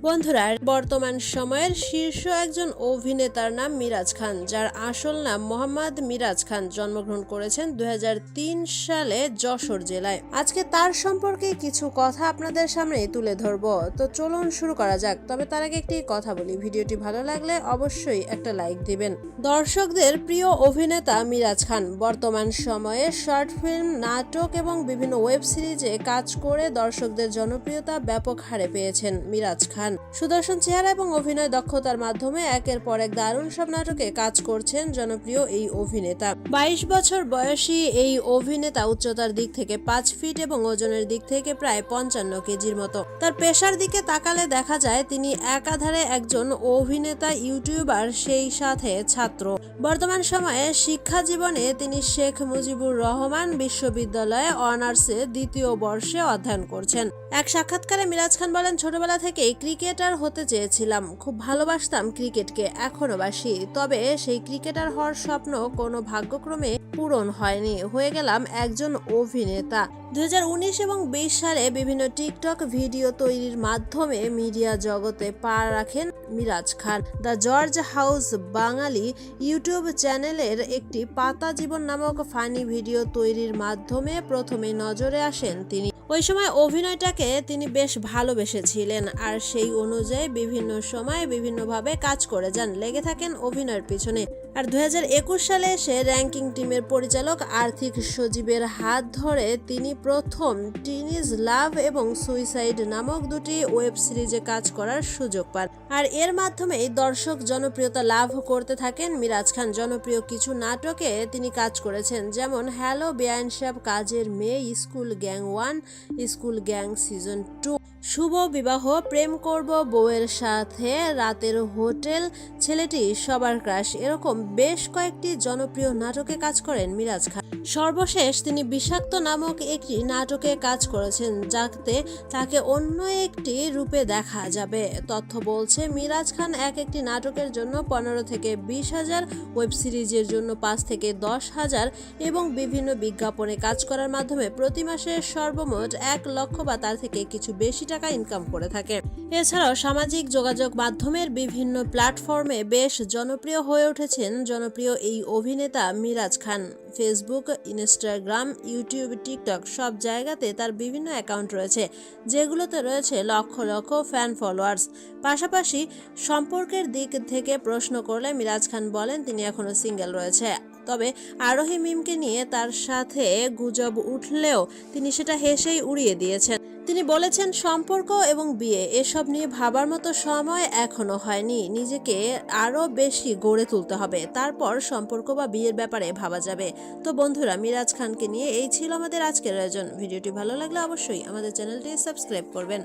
বন্ধুরা, বর্তমান সময়ের শীর্ষ একজন অভিনেতার নাম মিরাজ খান, যার আসল নাম মোহাম্মদ মিরাজ খান। জন্মগ্রহণ করেছেন 2003 সালে যশোর জেলায়। আজকে তার সম্পর্কে কিছু কথা আপনাদের সামনে তুলে ধরবো। তো চলুন শুরু করা যাক। তবে তার আগে একটি কথা বলি, ভিডিওটি ভালো লাগলে অবশ্যই একটা লাইক দিবেন। দর্শকদের প্রিয় অভিনেতা মিরাজ খান বর্তমান সময়ে শর্ট ফিল্ম, নাটক এবং বিভিন্ন ওয়েব সিরিজে কাজ করে দর্শকদের জনপ্রিয়তা ব্যাপক হারে পেয়েছেন। মিরাজ খান সুদর্শন চেহারা এবং অভিনয় দক্ষতার মাধ্যমে একের পর এক দারুণ সব নাটকে কাজ করছেন জনপ্রিয় এই অভিনেতা। 22 বছর বয়সী এই অভিনেতা উচ্চতার দিক থেকে 5 ফিট এবং ওজনের দিক থেকে প্রায় 55 কেজির মতো। তার পেশার দিকে তাকালে দেখা যায় তিনি একাধারে একজন অভিনেতা, ইউটিউবার, সেই সাথে ছাত্র। বর্তমান সময়ে শিক্ষা জীবনে তিনি শেখ মুজিবুর রহমান বিশ্ববিদ্যালয়ে অনার্সে 2য় বর্ষে অধ্যয়ন করছেন। এক সাক্ষাৎকারে মিরাজ খান বলেন, ছোটবেলা থেকেই ক্রিকেটার হতে চেয়েছিলাম, খুব ভালোবাসতাম ক্রিকেটকে, এখনো বাসি। তবে সেই ক্রিকেটার হওয়ার স্বপ্ন কোনো ভাগ্যক্রমে পূরণ হয়নি, হয়ে গেলাম একজন অভিনেতা। 2019 এবং 20 সালে বিভিন্ন টিকটক ভিডিও তৈরির মাধ্যমে মিডিয়া জগতে পা রাখেন Miraj Khan. The George house Bangali YouTube চ্যানেলের একটি পাতা জীবন নামক ফানি ভিডিও তৈরির মাধ্যমে প্রথমে নজরে আসেন তিনি। ওই সময় অভিনয়টাকে তিনি বেশ ভালোবেসেছিলেন, আর সেই অনুযায়ী বিভিন্ন সময় বিভিন্নভাবে কাজ করে যান, লেগে থাকেন অভিনয়ের পিছনে। আর 2021 সালে সে র্যাঙ্কিং টিমের পরিচালক আর্থিক সজীবের হাত ধরে তিনি প্রথম টিনিজ লাভ এবং সুইসাইড নামক দুটি ওয়েব সিরিজে কাজ করার সুযোগ পান। আর এর মাধ্যমেই দর্শক জনপ্রিয়তা লাভ করতে থাকেন মিরাজ খান। জনপ্রিয় কিছু নাটকে তিনি কাজ করেছেন, যেমন হ্যালো বেআইনসাব, কাজের মেয়ে, school gang 1, school gang season 2, শুভ বিবাহ, প্রেম করব বউয়ের সাথে, রাতের হোটেল, ছেলেটি সবার ক্রাশ, এরকম বেশ কয়েকটি জনপ্রিয় নাটকে কাজ করেন মিরাজ খান। সর্বশেষ তিনি বিষাক্ত নামক একটি নাটকে কাজ করেছেন, যাতে তাকে অন্য একটি রূপে দেখা যাবে। তথ্য বলছে মিরাজ খান একটি নাটকের জন্য 15 থেকে 20 হাজার, ওয়েব সিরিজের জন্য 5 থেকে 10 হাজার এবং বিভিন্ন বিজ্ঞাপনে কাজ করার মাধ্যমে প্রতি মাসে সর্বমোট 1 লক্ষ বা তার থেকে কিছু বেশি টাকা ইনকাম করে থাকে। এছাড়াও সামাজিক যোগাযোগ মাধ্যমের বিভিন্ন প্ল্যাটফর্মে বেশ জনপ্রিয় হয়ে উঠেছেন জনপ্রিয় এই অভিনেতা মিরাজ খান। ফেসবুক, ইনস্টাগ্রাম, ইউটিউব, টিকটক সব জায়গাতে তার বিভিন্ন অ্যাকাউন্ট রয়েছে, যেগুলোতে রয়েছে লক্ষ লক্ষ ফ্যান ফলোয়ার্স। পাশাপাশি সম্পর্কের দিক থেকে প্রশ্ন করলে মিরাজ খান বলেন তিনি এখনো সিঙ্গেল রয়েছে। তবে আরোহী মিমকে নিয়ে তার সাথে গুজব উঠলেও তিনি সেটা হেসেই উড়িয়ে দিয়েছেন। তিনি বলেছেন, সম্পর্ক এবং বিয়ে এসব নিয়ে ভাবার মতো সময় এখনো হয়নি, নিজেকে আরো বেশি গড়ে তুলতে হবে, তারপর সম্পর্ক বা বিয়ের ব্যাপারে ভাবা যাবে। তো বন্ধুরা, মিরাজ খানকে নিয়ে এই ছিল আমাদের আজকের আয়োজন। ভিডিওটি ভালো লাগলে অবশ্যই আমাদের চ্যানেলটি সাবস্ক্রাইব করবেন।